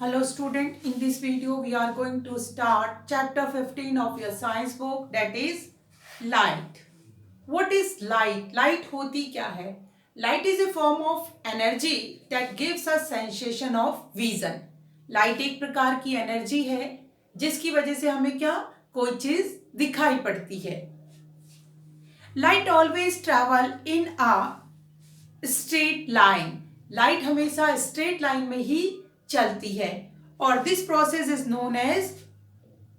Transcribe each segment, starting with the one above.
Hello student, in this video we are going to start chapter 15 of your science book, that is light. What is light? Light होती क्या है? Light is a form of energy that gives us sensation of vision. Light एक प्रकार की energy है जिसकी वजह से हमें क्या कोई चीज दिखाई पड़ती है. Light always travel in a straight line. Light हमेशा स्ट्रेट लाइन में ही चलती है और this process is known as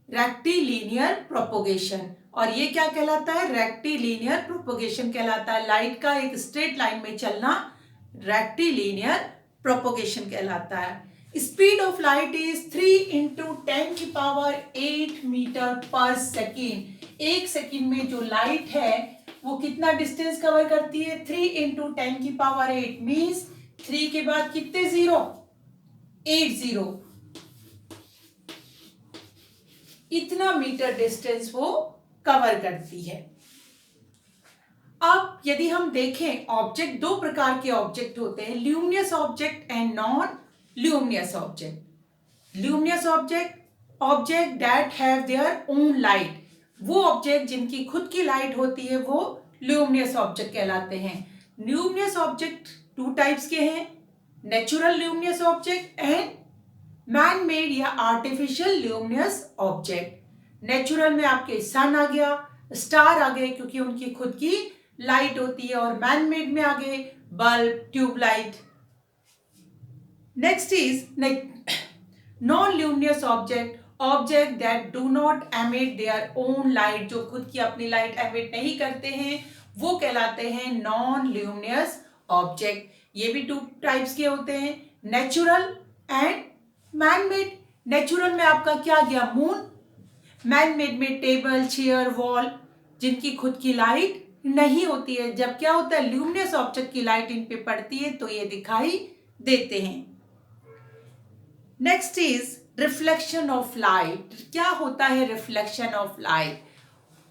rectilinear propagation. और ये क्या कहलाता है? रेक्टिलिनियर प्रोपोगेशन कहलाता है. लाइट का एक स्ट्रेट लाइन में चलना रेक्टिलिनियर प्रोपोगेशन कहलाता है. Speed of light is 3 × 10⁸ metre पर सेकेंड. एक सेकेंड में जो लाइट है वो कितना डिस्टेंस कवर करती है? 3 × 10⁸ मीन्स 3 के बाद कितने जीरो? 8 जीरो. इतना मीटर डिस्टेंस वो कवर करती है. अब यदि हम देखें ऑब्जेक्ट, दो प्रकार के ऑब्जेक्ट होते हैं, luminous object and non luminous object. Luminous object that have their own light. वो ऑब्जेक्ट जिनकी खुद की लाइट होती है वो ल्यूमिनस ऑब्जेक्ट कहलाते हैं. ल्यूमिनस ऑब्जेक्ट टू टाइप्स के हैं, natural luminous object and man made या आर्टिफिशियल ल्यूमिनस ऑब्जेक्ट. नेचुरल में आपके सन आ गया, स्टार आ गए क्योंकि उनकी खुद की लाइट होती है, और मैन मेड में आ गए bulb, tubelight. Next is non luminous object that do not emit their own light. जो खुद की अपनी लाइट एमिट नहीं करते हैं वो कहलाते हैं नॉन ल्यूमिनस ऑब्जेक्ट. ये भी टू टाइप्स के होते हैं, natural and man made. Natural में आपका क्या गया? मून. मैन मेड में टेबल, चेयर, वॉल, जिनकी खुद की लाइट नहीं होती है. जब क्या होता है? ल्यूमिनस ऑब्जेक्ट की लाइट इन पे पड़ती है तो ये दिखाई देते हैं. Next is reflection of light. क्या होता है reflection of light?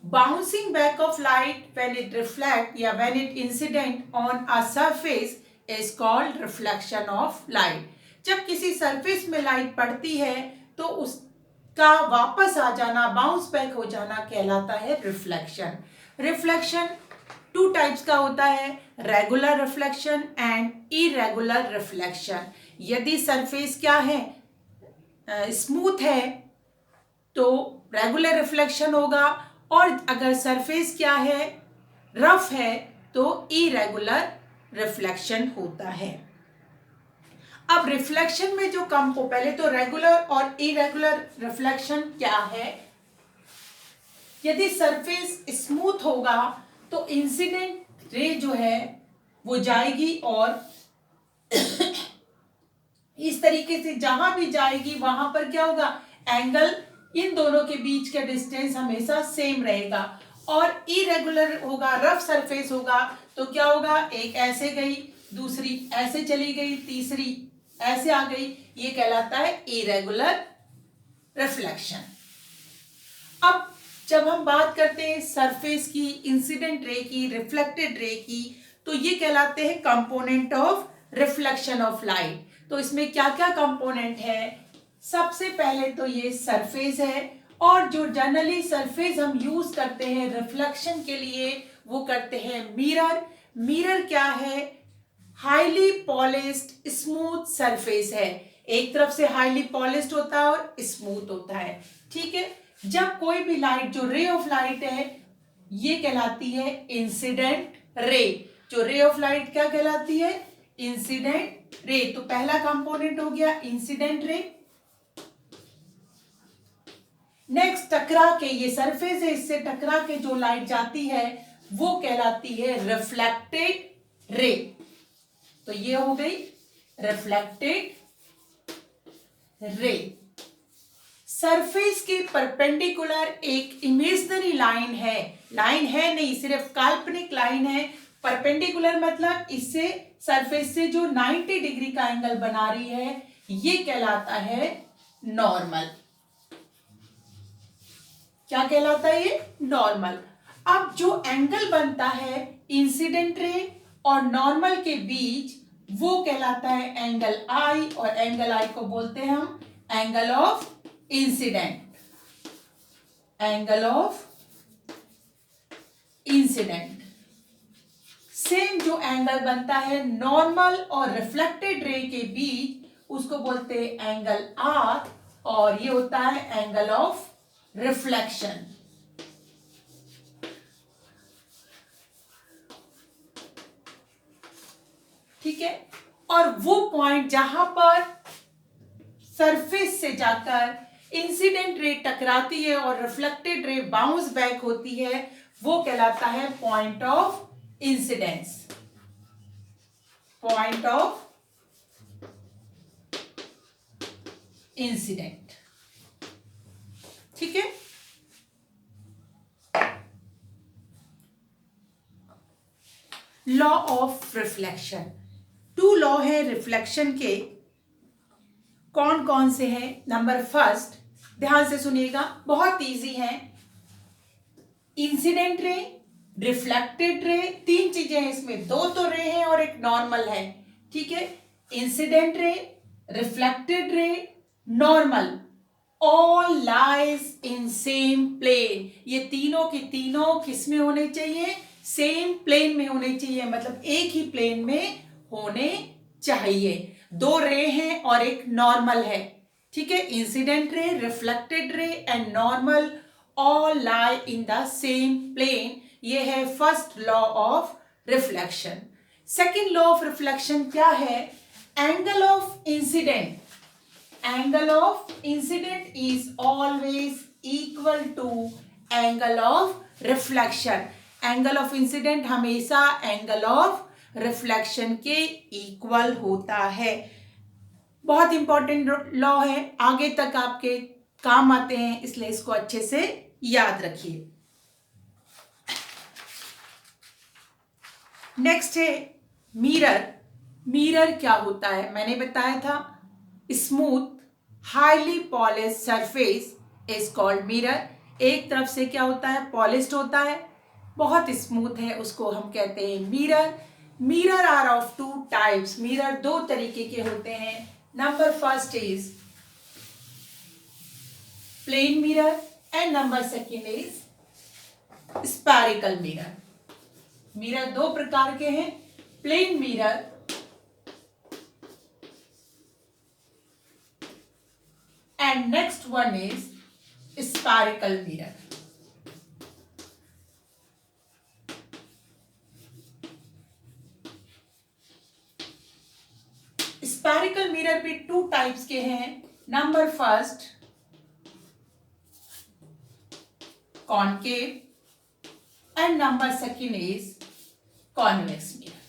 Bouncing back of light when it reflect या when it incident on a surface is called reflection of light. जब किसी सरफेस में लाइट पड़ती है तो उसका वापस आ जाना, बाउंस बैक हो जाना कहलाता है रिफ्लेक्शन. रिफ्लेक्शन टू टाइप्स का होता है, regular reflection and irregular reflection. यदि सरफेस क्या है? स्मूथ है तो रेगुलर रिफ्लेक्शन होगा, और अगर सरफेस क्या है? रफ है तो इरेगुलर रिफ्लेक्शन होता है. अब रिफ्लेक्शन में जो पहले तो रेगुलर और इरेगुलर रिफ्लेक्शन क्या है? यदि सरफेस स्मूथ होगा तो इंसिडेंट रे जो है वो जाएगी और इस तरीके से जहां भी जाएगी वहां पर क्या होगा? एंगल इन दोनों के बीच का डिस्टेंस हमेशा सेम रहेगा. और इरेगुलर होगा, रफ सरफेस होगा तो क्या होगा? एक ऐसे गई, दूसरी ऐसे चली गई, तीसरी ऐसे आ गई. ये कहलाता है इरेगुलर रिफ्लेक्शन. अब जब हम बात करते हैं सरफेस की, इंसिडेंट रे की, रिफ्लेक्टेड रे की, तो ये कहलाते हैं component of reflection of light. तो इसमें क्या क्या कंपोनेंट है? सबसे पहले तो ये सरफेस है, और जो जनरली सरफेस हम यूज करते हैं रिफ्लेक्शन के लिए वो करते हैं मिरर. मिरर क्या है? हाईली पॉलिश्ड स्मूथ सरफेस है. एक तरफ से हाईली पॉलिश्ड होता है और स्मूथ होता है. ठीक है. जब कोई भी लाइट, जो रे ऑफ लाइट है, ये कहलाती है इंसिडेंट रे. जो रे ऑफ लाइट क्या कहलाती है? Incident ray. तो पहला कंपोनेंट हो गया इंसिडेंट रे. नेक्स्ट टकरा के, ये सरफेस है, इससे टकरा के जो लाइट जाती है वो कहलाती है रिफ्लेक्टेड रे. तो ये हो गई रिफ्लेक्टेड रे. सरफेस के परपेंडिकुलर एक इमेजिनरी लाइन है. लाइन है नहीं, सिर्फ काल्पनिक लाइन है. परपेंडिकुलर मतलब इससे सरफेस से जो 90 डिग्री का एंगल बना रही है, ये कहलाता है नॉर्मल. क्या कहलाता है ये? नॉर्मल. अब जो एंगल बनता है इंसिडेंट रे और नॉर्मल के बीच, वो कहलाता है एंगल आई, और एंगल आई को बोलते हैं हम angle of incident, angle of incident. Same जो एंगल बनता है नॉर्मल और रिफ्लेक्टेड रे के बीच, उसको बोलते हैं एंगल आर, और ये होता है एंगल ऑफ रिफ्लेक्शन। ठीक है, और वो पॉइंट जहां पर सरफेस से जाकर इंसिडेंट रे टकराती है और रिफ्लेक्टेड रे बाउंस बैक होती है, वो कहलाता है point of incidence, point of incident. ठीक है, लॉ ऑफ रिफ्लेक्शन। 2 लॉ है रिफ्लेक्शन के, कौन कौन से हैं? नंबर फर्स्ट, ध्यान से सुनिएगा, बहुत इजी है। इंसिडेंट रे, रिफ्लेक्टेड रे, 3 चीजें हैं इसमें, 2 तो रे हैं और एक नॉर्मल है। ठीक है, incident ray, reflected ray, normal, all lies in same plane. ये तीनों के तीनों किस में होने चाहिए? सेम प्लेन में होने चाहिए, मतलब एक ही प्लेन में होने चाहिए। 2 रे हैं और एक नॉर्मल है। ठीक है, incident ray, reflected ray and normal all lie in the same plane. ये है first law of reflection. Second law of reflection क्या है? Angle of incident, angle of incident is always equal to angle of reflection। angle of incident हमेशा angle of reflection के equal होता है। बहुत important law है, आगे तक आपके काम आते हैं, इसलिए इसको अच्छे से याद रखिए। नेक्स्ट है मिरर। मिरर क्या होता है? मैंने बताया था smooth highly polish surface is called mirror. एक तरफ से क्या होता है? पॉलिश्ड होता है, बहुत स्मूथ है, उसको हम कहते हैं mirror. Mirror are of 2 types. Mirror 2 तरीके के होते हैं। Number first is plane mirror and number second is spherical mirror. Mirror 2 प्रकार के हैं, plane mirror and next one is spherical mirror। Spherical mirror भी 2 टाइप्स के हैं। Number first concave and number second is convex mirror.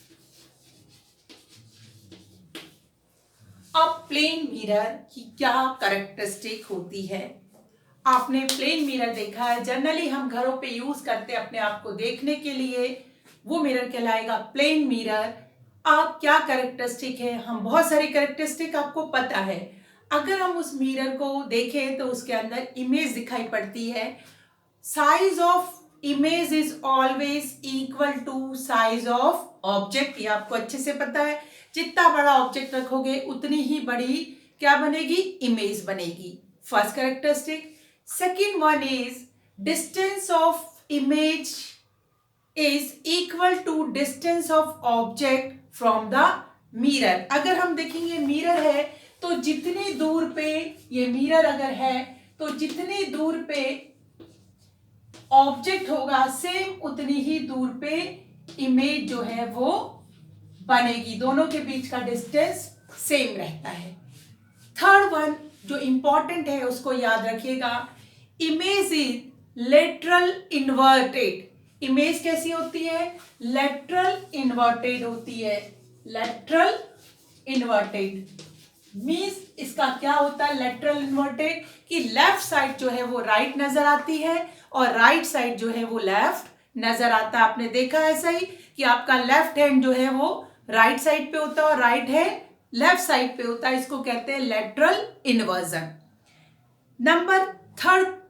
अब plane mirror की क्या characteristic होती है? आपने प्लेन मिरर देखा है, जनरली हम घरों पे यूज करते हैं अपने आप को देखने के लिए, वो मिरर कहलाएगा प्लेन मिरर। अब क्या कैरेक्टरिस्टिक है? हम बहुत सारी कैरेक्टरिस्टिक आपको पता है। अगर हम उस मिरर को देखें तो उसके अंदर इमेज दिखाई पड़ती है। Size of image is always equal to size of object, ये आपको अच्छे से पता है। जितना बड़ा ऑब्जेक्ट रखोगे उतनी ही बड़ी क्या बनेगी? इमेज बनेगी। First characteristic. Second one is distance of image is equal to distance of object from the mirror. अगर हम देखेंगे मिरर है तो जितनी दूर पे ये मिरर अगर है तो जितनी दूर पे ऑब्जेक्ट होगा सेम उतनी ही दूर पे इमेज जो है वो बनेगी। दोनों के बीच का डिस्टेंस सेम रहता है। थर्ड वन जो इंपॉर्टेंट है उसको याद रखिएगा, image is lateral inverted. Image कैसी होती है? लेटरल इन्वर्टेड होती है। लेटरल इन्वर्टेड मीन्स इसका क्या होता है? लेटरल इन्वर्टेड कि लेफ्ट साइड जो है वो राइट नजर आती है और राइट साइड जो है वो लेफ्ट नजर आता है। आपने देखा ऐसा ही कि आपका लेफ्ट हैंड जो है वो राइट साइड पे होता है और राइट हैंड लेफ्ट साइड पे होता है, इसको कहते हैं lateral inversion. Number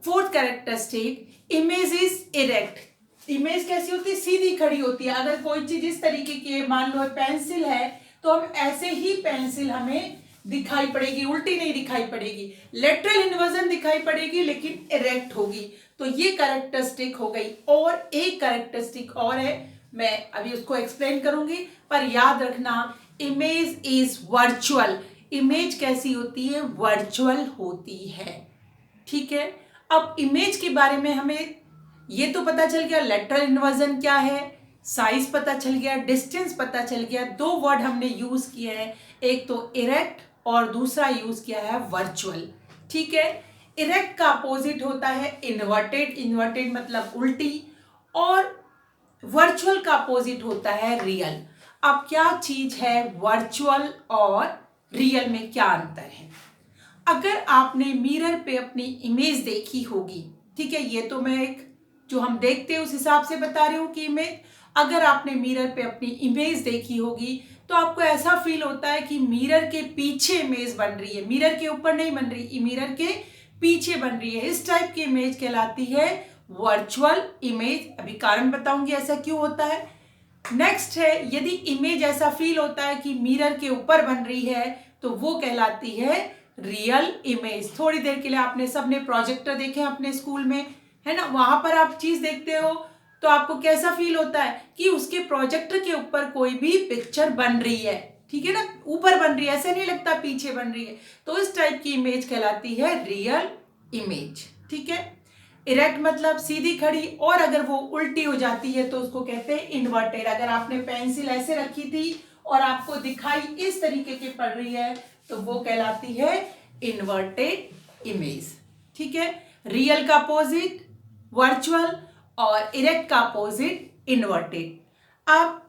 fourth characteristic, image is erect. Image कैसी होती है? सीधी खड़ी होती है। अगर कोई चीज इस तरीके की है, मान लो पेंसिल है तो हम ऐसे ही पेंसिल हमें दिखाई पड़ेगी, उल्टी नहीं दिखाई पड़ेगी, लेटरल इन्वर्जन दिखाई पड़ेगी लेकिन इरेक्ट होगी। तो ये कैरेक्टरिस्टिक हो गई। और एक कैरेक्टरिस्टिक और है, मैं अभी उसको एक्सप्लेन करूंगी, पर याद रखना इमेज इज वर्चुअल। इमेज कैसी होती है? वर्चुअल होती है। ठीक है, अब इमेज के बारे में हमें ये तो पता चल गया, लेटरल इन्वर्जन क्या है, साइज पता चल गया, डिस्टेंस पता चल गया। दो वर्ड हमने यूज किए हैं, एक तो इरेक्ट और दूसरा यूज किया है वर्चुअल। ठीक है, इरेक्ट का अपोजिट होता है इन्वर्टेड, इन्वर्टेड मतलब उल्टी, और वर्चुअल का अपोजिट होता है रियल। अब क्या चीज है वर्चुअल और रियल में क्या अंतर है? अगर आपने मिरर पे अपनी इमेज देखी होगी, ठीक है, ये तो मैं एक जो हम देखते हैं उस हिसाब से बता रही हूँ कि इमेज, अगर आपने मिरर पे अपनी इमेज देखी होगी तो आपको ऐसा फील होता है कि मिरर के पीछे इमेज बन रही है, मिरर के ऊपर नहीं बन रही, मिरर के पीछे बन रही है। इस टाइप की इमेज कहलाती है वर्चुअल इमेज। अभी कारण बताऊंगी ऐसा क्यों होता है। नेक्स्ट है, यदि इमेज ऐसा फील होता है कि मिरर के ऊपर बन रही है तो वो कहलाती है रियल इमेज। थोड़ी देर के लिए आपने सबने प्रोजेक्टर देखे अपने स्कूल में, है ना, वहां पर आप चीज देखते हो तो आपको कैसा फील होता है कि उसके प्रोजेक्टर के ऊपर कोई भी पिक्चर बन रही है, ठीक है ना, ऊपर बन रही है, ऐसे नहीं लगता पीछे बन रही है। तो इस टाइप की इमेज कहलाती है रियल इमेज। ठीक है, इरेक्ट मतलब सीधी खड़ी, और अगर वो उल्टी हो जाती है तो उसको कहते हैं इन्वर्टेड। अगर आपने पेंसिल ऐसे रखी थी और आपको दिखाई इस तरीके की पड़ रही है तो वो कहलाती है इन्वर्टेड इमेज। ठीक है, रियल का अपोजिट वर्चुअल और इरेक्ट का अपोजिट इन्वर्टेड। अब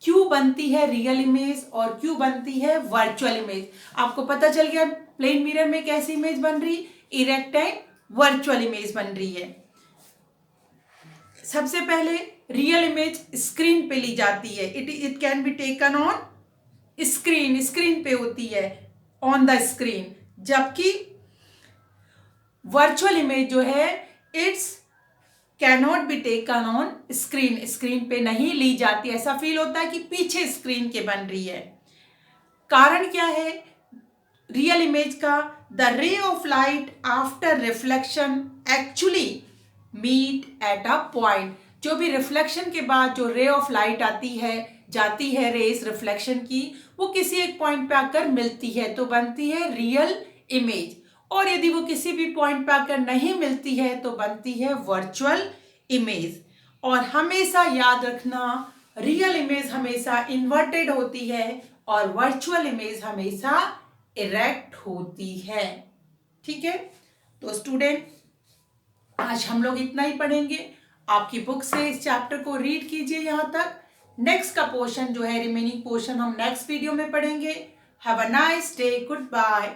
क्यों बनती है रियल इमेज और क्यों बनती है वर्चुअल इमेज? आपको पता चल गया प्लेन मिरर में कैसी इमेज बन रही, इरेक्ट एंड वर्चुअल इमेज बन रही है। सबसे पहले रियल इमेज स्क्रीन पे ली जाती है, it can be taken on screen, screen पे होती है, ऑन द स्क्रीन। जबकि वर्चुअल इमेज जो है it's cannot be taken on screen, screen पे नहीं ली जाती। ऐसा फील होता है कि पीछे स्क्रीन के बन रही है। कारण क्या है रियल इमेज का? The ray of light after reflection actually meet at a point. जो भी रिफ्लेक्शन के बाद जो रे ऑफ लाइट आती है, जाती है रेस रिफ्लेक्शन की, वो किसी एक पॉइंट पे आकर मिलती है तो बनती है रियल इमेज। और यदि वो किसी भी पॉइंट पे आकर नहीं मिलती है तो बनती है वर्चुअल इमेज। और हमेशा याद रखना रियल इमेज हमेशा इन्वर्टेड होती है और वर्चुअल इमेज हमेशा इरेक्ट होती है। ठीक है, तो स्टूडेंट आज हम लोग इतना ही पढ़ेंगे। आपकी बुक से इस चैप्टर को रीड कीजिए यहाँ तक। नेक्स्ट का पोर्शन जो है रिमेनिंग पोर्शन हम नेक्स्ट वीडियो में पढ़ेंगे। Have a nice day, good bye.